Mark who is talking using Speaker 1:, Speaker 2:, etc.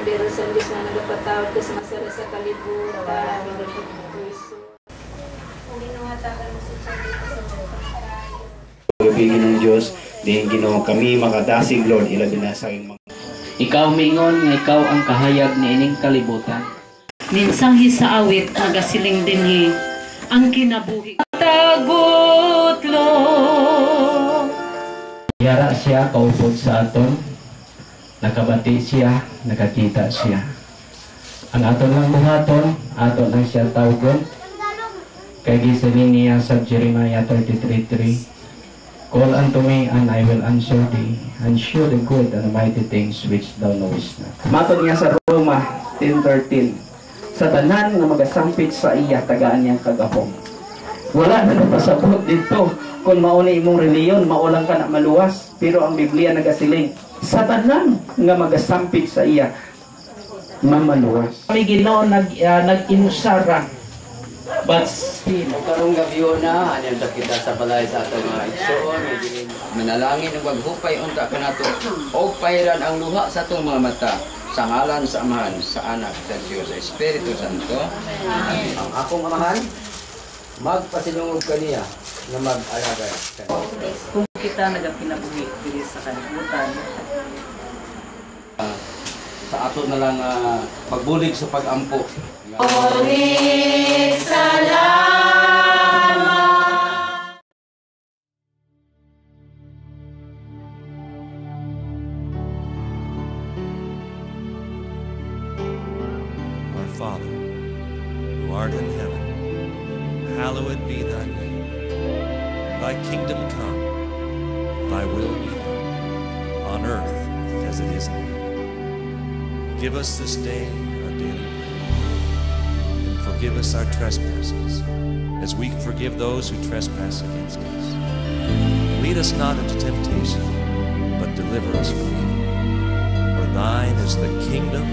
Speaker 1: Kordero sa Diyos na nagapatawad ka sa masala sa kalibutan. Linuhatakan mo sa Diyos sa mga
Speaker 2: Ibigin ng Diyos, dihin Ginoo kami makadasig, Lord, ilabi na sa aking mga.
Speaker 3: Ikaw mingon nga ikaw ang kahayag ni ining kalibutan.
Speaker 4: Minsang sa awit nagasiling dinhi ang kinabuhi. Tagot lo.
Speaker 3: Yara siya kaupod sa aton, nakabati siya, nakakita siya. Ang aton lang buhaton, aton lang siya tawgon. Kay gisaling niya sa Jeremiah 33:3. Call unto me and I will answer thee, and show the good and the mighty things which thou knowest not.
Speaker 5: Matod niya sa Roma 10:13. Sa tanan nga magasampit sa iya tagaan niyang kagahom. Wala na napasabot dito kung mauni imong reliyon, maulang ka na maluwas. Pero ang Biblia nagasiling, sa tanan nga magasampit sa iya mamaluwas. Kami Ginoo nag-inusara. But still,
Speaker 6: karong gabi na, anyan sa kita sa balay sa atong mga igsoon, manalangin ng maghupay unta kanato og payran ang luha sa atong mga mata sa ngalan sa Amahan, sa Anak, sa Diyos, sa Espiritu Santo. Amen. Ang akong amahan, magpasilungog kaniya na mag-alagay.
Speaker 4: Kung kita nagapinabuhi diri sa kalibutan,
Speaker 6: sa ato na lang pagbulig sa pag-ampo.
Speaker 7: Our Father, who art in heaven, hallowed be thy name. Thy kingdom come, thy will be done, on earth as it is in heaven. Give us this day our daily bread, and forgive us our trespasses, as we forgive those who trespass against us. Lead us not into temptation, but deliver us from evil. For thine is the kingdom,